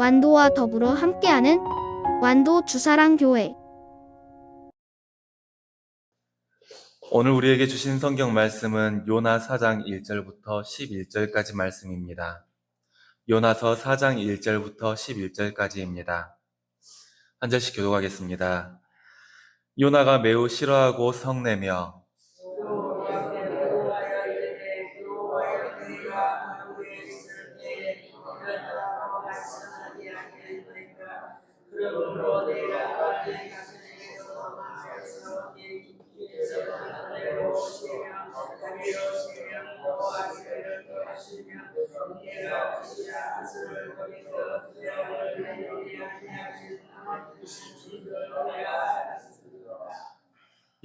완도와 더불어 함께하는 완도 주사랑교회. 오늘 우리에게 주신 성경 말씀은 요나 4장 1절부터 11절까지 말씀입니다. 요나서 4장 1절부터 11절까지입니다. 한 절씩 교독하겠습니다. 요나가 매우 싫어하고 성내며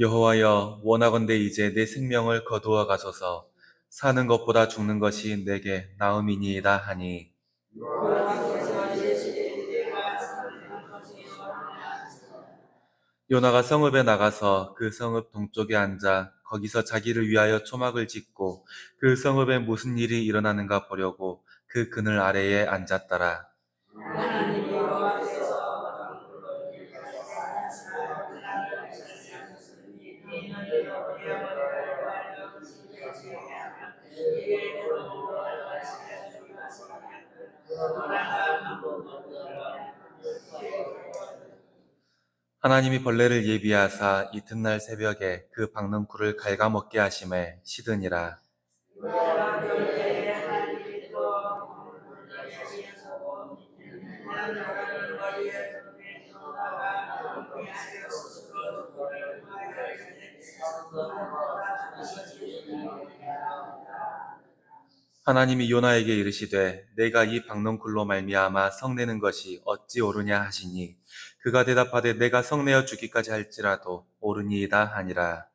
여호와여, 원하건대 이제 내 생명을 거두어 가소서. 사는 것보다 죽는 것이 내게 나음이니이다 하니, 요나가 성읍에 나가서 그 성읍 동쪽에 앉아 거기서 자기를 위하여 초막을 짓고 그 성읍에 무슨 일이 일어나는가 보려고 그 그늘 아래에 앉았더라. 하나님이 벌레를 예비하사 이튿날 새벽에 그 박넝쿨을 갉아먹게 하심에 시드니라. 하나님이 요나에게 이르시되 내가 이 박넝쿨로 말미암아 성내는 것이 어찌 옳으냐 하시니, 그가 대답하되 내가 성내어 죽기까지 할지라도 옳으니이다 하니라.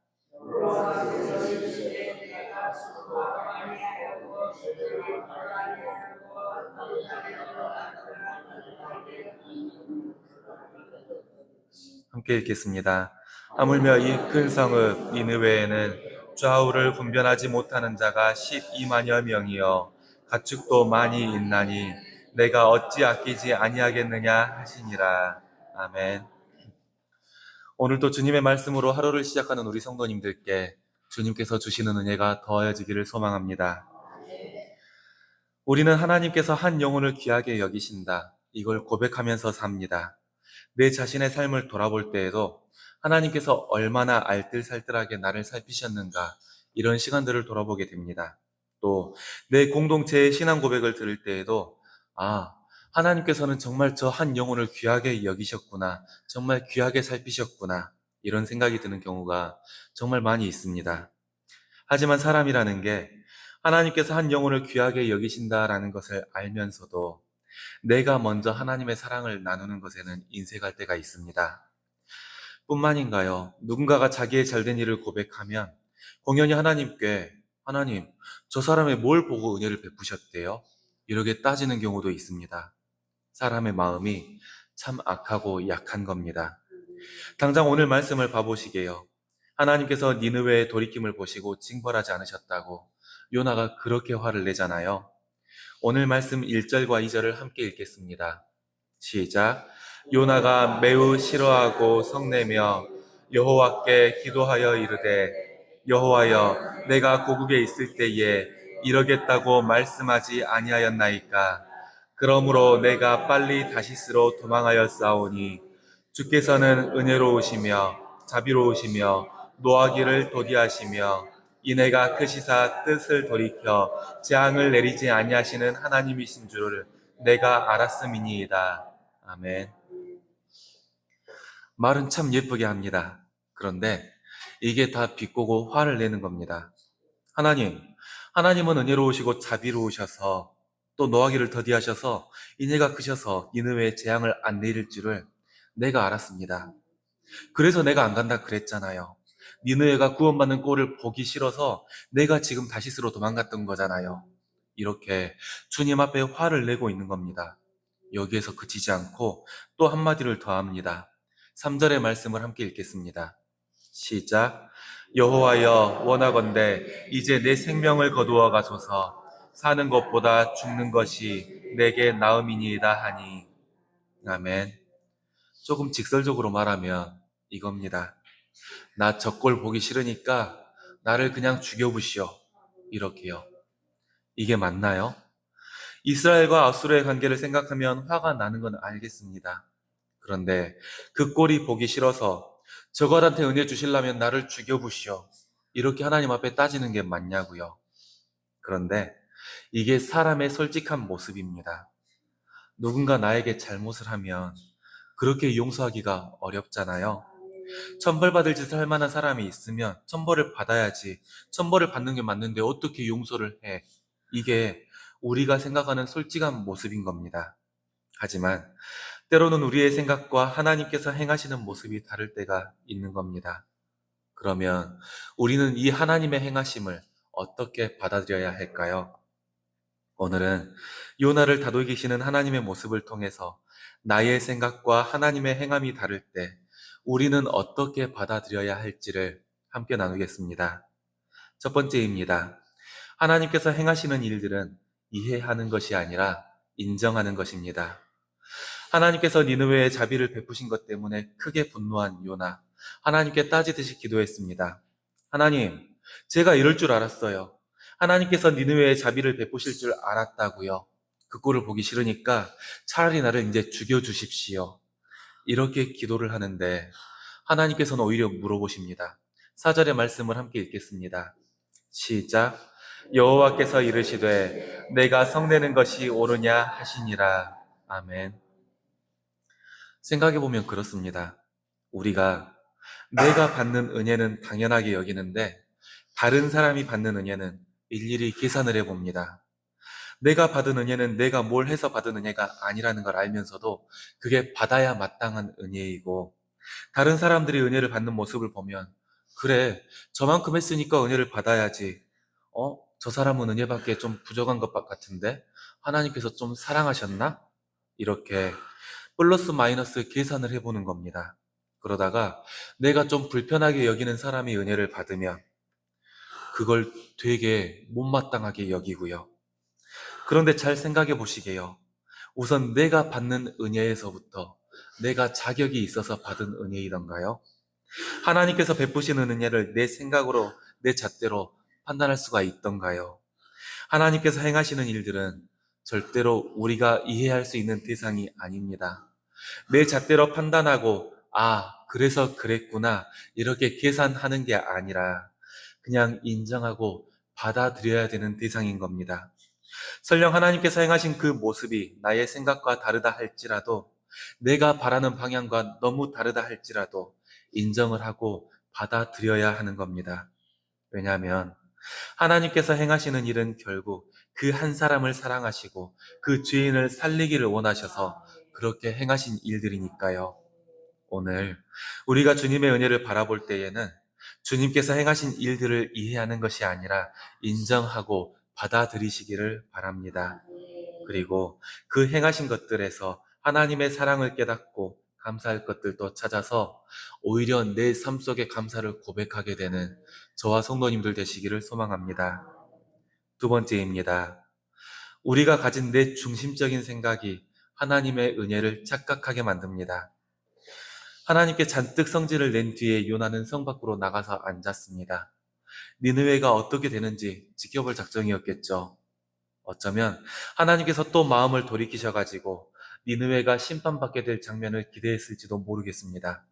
함께 읽겠습니다. 하물며 이 큰 성읍 니느웨에는 좌우를 분별하지 못하는 자가 12만여 명이요 가축도 많이 있나니 내가 어찌 아끼지 아니하겠느냐 하시니라. 아멘. 오늘도 주님의 말씀으로 하루를 시작하는 우리 성도님들께 주님께서 주시는 은혜가 더해지기를 소망합니다. 우리는 하나님께서 한 영혼을 귀하게 여기신다, 이걸 고백하면서 삽니다. 내 자신의 삶을 돌아볼 때에도 하나님께서 얼마나 알뜰살뜰하게 나를 살피셨는가, 이런 시간들을 돌아보게 됩니다. 또 내 공동체의 신앙 고백을 들을 때에도 하나님께서는 정말 저 한 영혼을 귀하게 여기셨구나, 정말 귀하게 살피셨구나, 이런 생각이 드는 경우가 정말 많이 있습니다. 하지만 사람이라는 게 하나님께서 한 영혼을 귀하게 여기신다라는 것을 알면서도 내가 먼저 하나님의 사랑을 나누는 것에는 인색할 때가 있습니다. 뿐만인가요? 누군가가 자기의 잘된 일을 고백하면 공연히 하나님께 하나님, 저 사람의 뭘 보고 은혜를 베푸셨대요? 이렇게 따지는 경우도 있습니다. 사람의 마음이 참 악하고 약한 겁니다. 당장 오늘 말씀을 봐보시게요. 하나님께서 니느웨의 돌이킴을 보시고 징벌하지 않으셨다고 요나가 그렇게 화를 내잖아요. 오늘 말씀 1절과 2절을 함께 읽겠습니다. 시작. 요나가 매우 싫어하고 성내며 여호와께 기도하여 이르되 여호와여, 내가 고국에 있을 때에 이러겠다고 말씀하지 아니하였나이까. 그러므로 내가 빨리 다시스로 도망하였사오니 주께서는 은혜로우시며 자비로우시며 노하기를 도디하시며 이내가 크시사 뜻을 돌이켜 재앙을 내리지 아니하시는 하나님이신 줄을 내가 알았음이니이다. 아멘. 말은 참 예쁘게 합니다. 그런데 이게 다 비꼬고 화를 내는 겁니다. 하나님은 은혜로우시고 자비로우셔서 또 노하기를 더디하셔서 인애가 크셔서 니느웨에 재앙을 안 내릴 줄을 내가 알았습니다. 그래서 내가 안 간다 그랬잖아요. 니느웨가 구원받는 꼴을 보기 싫어서 내가 지금 다시스로 도망갔던 거잖아요. 이렇게 주님 앞에 화를 내고 있는 겁니다. 여기에서 그치지 않고 또 한마디를 더합니다. 3절의 말씀을 함께 읽겠습니다. 시작. 여호와여, 원하건대 이제 내 생명을 거두어 가소서. 사는 것보다 죽는 것이 내게 나음이니이다 하니. 아멘. 조금 직설적으로 말하면 이겁니다. 나 저 꼴 보기 싫으니까 나를 그냥 죽여부시오. 이렇게요. 이게 맞나요? 이스라엘과 아수르의 관계를 생각하면 화가 나는 건 알겠습니다. 그런데 그 꼴이 보기 싫어서 저걸한테 은혜 주시려면 나를 죽여부시오. 이렇게 하나님 앞에 따지는 게 맞냐고요. 그런데 이게 사람의 솔직한 모습입니다. 누군가 나에게 잘못을 하면 그렇게 용서하기가 어렵잖아요. 천벌받을 짓을 할 만한 사람이 있으면 천벌을 받아야지. 천벌을 받는 게 맞는데 어떻게 용서를 해? 이게 우리가 생각하는 솔직한 모습인 겁니다. 하지만 때로는 우리의 생각과 하나님께서 행하시는 모습이 다를 때가 있는 겁니다. 그러면 우리는 이 하나님의 행하심을 어떻게 받아들여야 할까요? 오늘은 요나를 다독이시는 하나님의 모습을 통해서 나의 생각과 하나님의 행함이 다를 때 우리는 어떻게 받아들여야 할지를 함께 나누겠습니다. 첫 번째입니다. 하나님께서 행하시는 일들은 이해하는 것이 아니라 인정하는 것입니다. 하나님께서 니느웨에 자비를 베푸신 것 때문에 크게 분노한 요나, 하나님께 따지듯이 기도했습니다. 하나님, 제가 이럴 줄 알았어요. 하나님께서 니느웨에 자비를 베푸실 줄 알았다고요. 그 꼴을 보기 싫으니까 차라리 나를 이제 죽여주십시오. 이렇게 기도를 하는데 하나님께서는 오히려 물어보십니다. 4절의 말씀을 함께 읽겠습니다. 시작. 여호와께서 이르시되 내가 성내는 것이 옳으냐 하시니라. 아멘. 생각해보면 그렇습니다. 우리가 내가 받는 은혜는 당연하게 여기는데 다른 사람이 받는 은혜는 일일이 계산을 해봅니다. 내가 받은 은혜는 내가 뭘 해서 받은 은혜가 아니라는 걸 알면서도 그게 받아야 마땅한 은혜이고 다른 사람들이 은혜를 받는 모습을 보면 그래, 저만큼 했으니까 은혜를 받아야지. 저 사람은 은혜밖에 좀 부족한 것 같은데 하나님께서 좀 사랑하셨나? 이렇게 플러스 마이너스 계산을 해보는 겁니다. 그러다가 내가 좀 불편하게 여기는 사람이 은혜를 받으면 그걸 되게 못마땅하게 여기고요. 그런데 잘 생각해 보시게요. 우선 내가 받는 은혜에서부터 내가 자격이 있어서 받은 은혜이던가요? 하나님께서 베푸시는 은혜를 내 생각으로, 내 잣대로 판단할 수가 있던가요? 하나님께서 행하시는 일들은 절대로 우리가 이해할 수 있는 대상이 아닙니다. 내 잣대로 판단하고, 그래서 그랬구나, 이렇게 계산하는 게 아니라 그냥 인정하고 받아들여야 되는 대상인 겁니다. 설령 하나님께서 행하신 그 모습이 나의 생각과 다르다 할지라도, 내가 바라는 방향과 너무 다르다 할지라도 인정을 하고 받아들여야 하는 겁니다. 왜냐하면 하나님께서 행하시는 일은 결국 그 한 사람을 사랑하시고 그 죄인을 살리기를 원하셔서 그렇게 행하신 일들이니까요. 오늘 우리가 주님의 은혜를 바라볼 때에는 주님께서 행하신 일들을 이해하는 것이 아니라 인정하고 받아들이시기를 바랍니다. 그리고 그 행하신 것들에서 하나님의 사랑을 깨닫고 감사할 것들도 찾아서 오히려 내 삶 속의 감사를 고백하게 되는 저와 성도님들 되시기를 소망합니다. 두 번째입니다. 우리가 가진 내 중심적인 생각이 하나님의 은혜를 착각하게 만듭니다. 하나님께 잔뜩 성질을 낸 뒤에 요나는 성 밖으로 나가서 앉았습니다. 니느웨가 어떻게 되는지 지켜볼 작정이었겠죠. 어쩌면 하나님께서 또 마음을 돌이키셔가지고 니느웨가 심판받게 될 장면을 기대했을지도 모르겠습니다.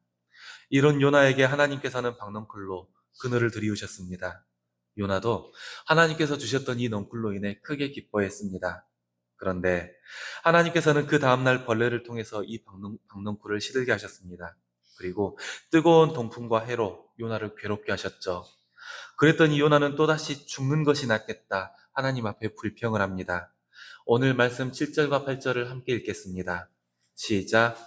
이런 요나에게 하나님께서는 박넝쿨로 그늘을 들이우셨습니다. 요나도 하나님께서 주셨던 이 넝쿨로 인해 크게 기뻐했습니다. 그런데 하나님께서는 그 다음날 벌레를 통해서 이 박넝쿨을 시들게 하셨습니다. 그리고 뜨거운 동풍과 해로 요나를 괴롭게 하셨죠. 그랬더니 요나는 또다시 죽는 것이 낫겠다 하나님 앞에 불평을 합니다. 오늘 말씀 7절과 8절을 함께 읽겠습니다. 시작.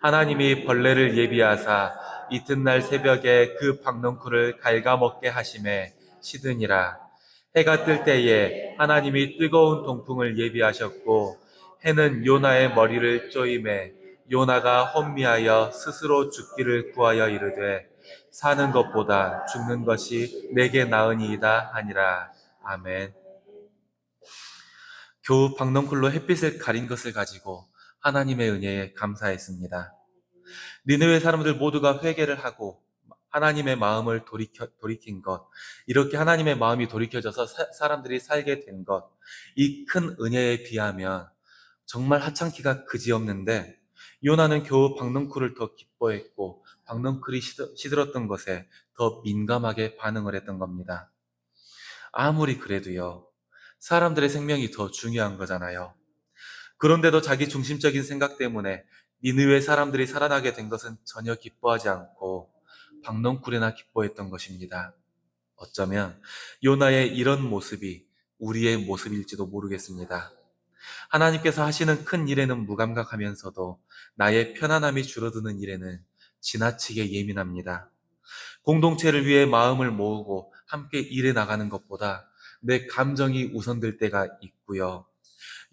하나님이 벌레를 예비하사 이튿날 새벽에 그 박넝쿨을 갉아먹게 하심에 시드니라. 해가 뜰 때에 하나님이 뜨거운 동풍을 예비하셨고 해는 요나의 머리를 쪼임에 요나가 혼미하여 스스로 죽기를 구하여 이르되 사는 것보다 죽는 것이 내게 나으니이다 하니라. 아멘. 겨우 박넝쿨로 햇빛을 가린 것을 가지고 하나님의 은혜에 감사했습니다. 니느웨 사람들 모두가 회개를 하고 하나님의 마음을 돌이킨 것, 이렇게 하나님의 마음이 돌이켜져서 사람들이 살게 된 것, 이 큰 은혜에 비하면 정말 하찮기가 그지없는데 요나는 겨우 박넝쿨을 더 기뻐했고 박넝쿨이 시들었던 것에 더 민감하게 반응을 했던 겁니다. 아무리 그래도요, 사람들의 생명이 더 중요한 거잖아요. 그런데도 자기 중심적인 생각 때문에 니느웨 사람들이 살아나게 된 것은 전혀 기뻐하지 않고 박넝쿨이나 기뻐했던 것입니다. 어쩌면 요나의 이런 모습이 우리의 모습일지도 모르겠습니다. 하나님께서 하시는 큰 일에는 무감각하면서도 나의 편안함이 줄어드는 일에는 지나치게 예민합니다. 공동체를 위해 마음을 모으고 함께 일해 나가는 것보다 내 감정이 우선될 때가 있고요.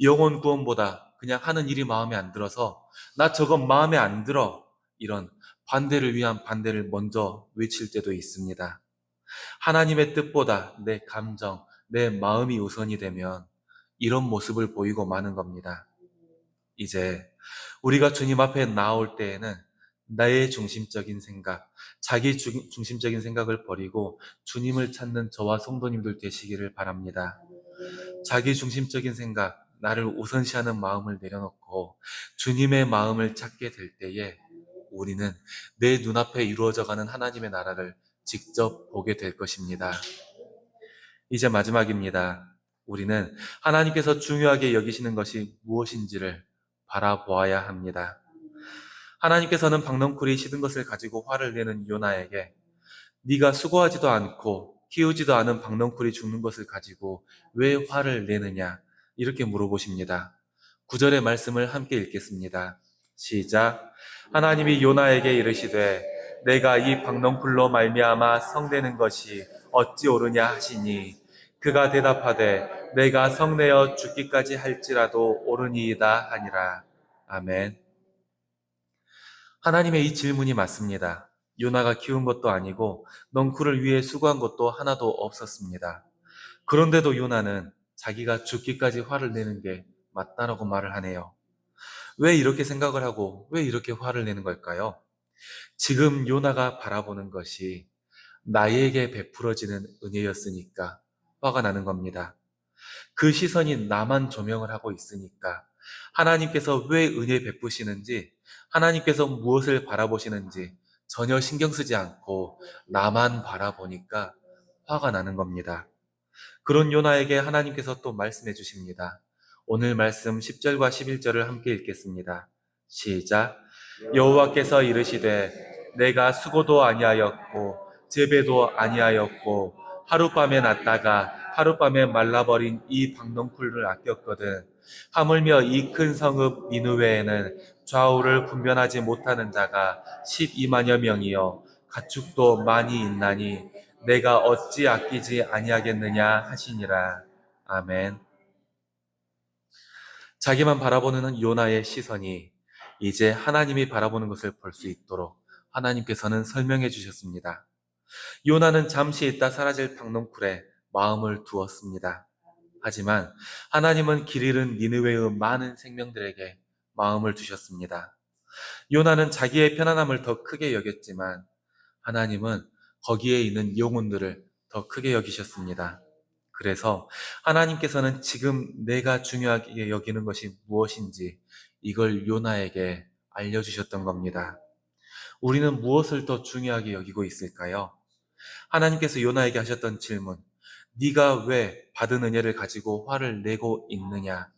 영혼 구원보다 그냥 하는 일이 마음에 안 들어서 나 저건 마음에 안 들어, 이런 반대를 위한 반대를 먼저 외칠 때도 있습니다. 하나님의 뜻보다 내 감정, 내 마음이 우선이 되면 이런 모습을 보이고 마는 겁니다. 이제 우리가 주님 앞에 나올 때에는 나의 중심적인 생각, 자기 중심적인 생각을 버리고 주님을 찾는 저와 성도님들 되시기를 바랍니다. 자기 중심적인 생각, 나를 우선시하는 마음을 내려놓고 주님의 마음을 찾게 될 때에 우리는 내 눈앞에 이루어져가는 하나님의 나라를 직접 보게 될 것입니다. 이제 마지막입니다. 우리는 하나님께서 중요하게 여기시는 것이 무엇인지를 바라보아야 합니다. 하나님께서는 박넝쿨이 시든 것을 가지고 화를 내는 요나에게 네가 수고하지도 않고 키우지도 않은 박넝쿨이 죽는 것을 가지고 왜 화를 내느냐, 이렇게 물어보십니다. 9절의 말씀을 함께 읽겠습니다. 시작. 하나님이 요나에게 이르시되 내가 이 박넝쿨로 말미암아 성내는 것이 어찌 옳으냐 하시니 그가 대답하되 내가 성내어 죽기까지 할지라도 옳으니이다 하니라. 아멘. 하나님의 이 질문이 맞습니다. 요나가 키운 것도 아니고 넝쿨을 위해 수고한 것도 하나도 없었습니다. 그런데도 요나는 자기가 죽기까지 화를 내는 게 맞다라고 말을 하네요. 왜 이렇게 생각을 하고 왜 이렇게 화를 내는 걸까요? 지금 요나가 바라보는 것이 나에게 베풀어지는 은혜였으니까 화가 나는 겁니다. 그 시선이 나만 조명을 하고 있으니까 하나님께서 왜 은혜 베푸시는지, 하나님께서 무엇을 바라보시는지 전혀 신경 쓰지 않고 나만 바라보니까 화가 나는 겁니다. 그런 요나에게 하나님께서 또 말씀해 주십니다. 오늘 말씀 10절과 11절을 함께 읽겠습니다. 시작. 여호와께서 이르시되 내가 수고도 아니하였고 재배도 아니하였고 하룻밤에 났다가 하룻밤에 말라버린 이 박넝쿨을 아꼈거든. 하물며 이 큰 성읍 니느웨에는 좌우를 분별하지 못하는 자가 12만여 명이요 가축도 많이 있나니 내가 어찌 아끼지 아니하겠느냐 하시니라. 아멘. 자기만 바라보는 요나의 시선이 이제 하나님이 바라보는 것을 볼 수 있도록 하나님께서는 설명해 주셨습니다. 요나는 잠시 있다 사라질 박넝쿨에 마음을 두었습니다. 하지만 하나님은 길 잃은 니느웨의 많은 생명들에게 마음을 두셨습니다. 요나는 자기의 편안함을 더 크게 여겼지만 하나님은 거기에 있는 영혼들을 더 크게 여기셨습니다. 그래서 하나님께서는 지금 내가 중요하게 여기는 것이 무엇인지 이걸 요나에게 알려주셨던 겁니다. 우리는 무엇을 더 중요하게 여기고 있을까요? 하나님께서 요나에게 하셨던 질문, 네가 왜 받은 은혜를 가지고 화를 내고 있느냐?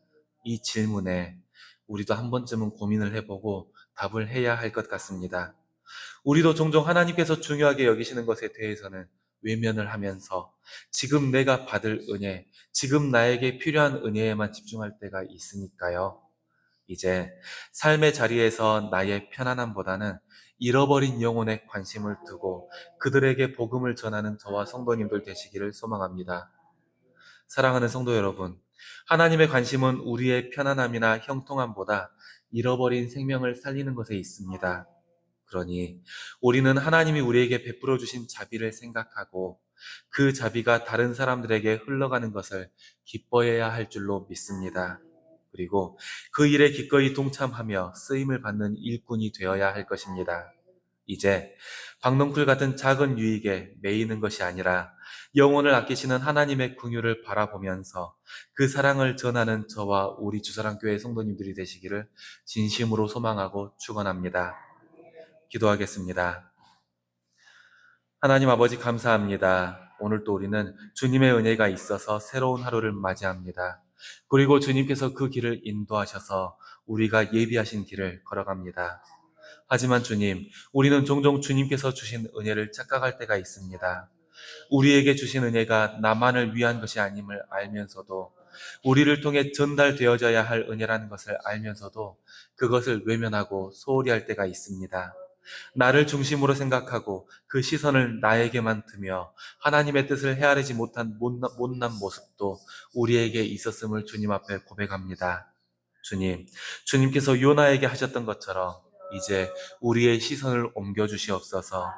이 질문에 우리도 한 번쯤은 고민을 해보고 답을 해야 할 것 같습니다. 우리도 종종 하나님께서 중요하게 여기시는 것에 대해서는 외면을 하면서 지금 내가 받을 은혜, 지금 나에게 필요한 은혜에만 집중할 때가 있으니까요. 이제 삶의 자리에서 나의 편안함보다는 잃어버린 영혼에 관심을 두고 그들에게 복음을 전하는 저와 성도님들 되시기를 소망합니다. 사랑하는 성도 여러분, 하나님의 관심은 우리의 편안함이나 형통함보다 잃어버린 생명을 살리는 것에 있습니다. 그러니 우리는 하나님이 우리에게 베풀어 주신 자비를 생각하고 그 자비가 다른 사람들에게 흘러가는 것을 기뻐해야 할 줄로 믿습니다. 그리고 그 일에 기꺼이 동참하며 쓰임을 받는 일꾼이 되어야 할 것입니다. 이제 박넝쿨 같은 작은 유익에 매이는 것이 아니라 영혼을 아끼시는 하나님의 긍휼을 바라보면서 그 사랑을 전하는 저와 우리 주사랑교회 성도님들이 되시기를 진심으로 소망하고 축원합니다. 기도하겠습니다. 하나님 아버지 감사합니다. 오늘 또 우리는 주님의 은혜가 있어서 새로운 하루를 맞이합니다. 그리고 주님께서 그 길을 인도하셔서 우리가 예비하신 길을 걸어갑니다. 하지만 주님, 우리는 종종 주님께서 주신 은혜를 착각할 때가 있습니다. 우리에게 주신 은혜가 나만을 위한 것이 아님을 알면서도, 우리를 통해 전달되어져야 할 은혜라는 것을 알면서도 그것을 외면하고 소홀히 할 때가 있습니다. 나를 중심으로 생각하고 그 시선을 나에게만 두며 하나님의 뜻을 헤아리지 못한 못난 모습도 우리에게 있었음을 주님 앞에 고백합니다. 주님, 주님께서 요나에게 하셨던 것처럼 이제 우리의 시선을 옮겨 주시옵소서.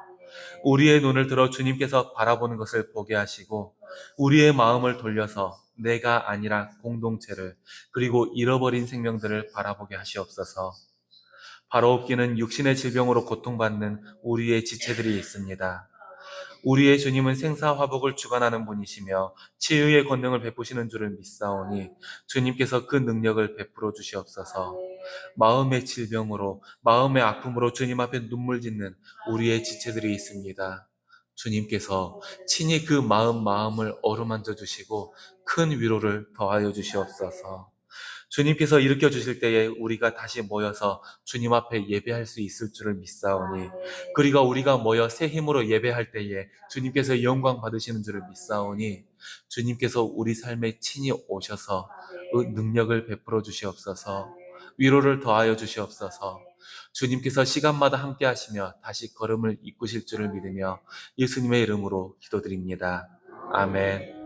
우리의 눈을 들어 주님께서 바라보는 것을 보게 하시고 우리의 마음을 돌려서 내가 아니라 공동체를, 그리고 잃어버린 생명들을 바라보게 하시옵소서. 바로 없기는 육신의 질병으로 고통받는 우리의 지체들이 있습니다. 우리의 주님은 생사화복을 주관하는 분이시며 치유의 권능을 베푸시는 줄을 믿사오니 주님께서 그 능력을 베풀어 주시옵소서. 마음의 질병으로, 마음의 아픔으로 주님 앞에 눈물 짓는 우리의 지체들이 있습니다. 주님께서 친히 그 마음을 어루만져 주시고 큰 위로를 더하여 주시옵소서. 주님께서 일으켜 주실 때에 우리가 다시 모여서 주님 앞에 예배할 수 있을 줄을 믿사오니, 그리고 우리가 모여 새 힘으로 예배할 때에 주님께서 영광 받으시는 줄을 믿사오니, 주님께서 우리 삶에 친히 오셔서 그 능력을 베풀어 주시옵소서. 위로를 더하여 주시옵소서. 주님께서 시간마다 함께 하시며 다시 걸음을 이끄실 줄을 믿으며 예수님의 이름으로 기도드립니다. 아멘.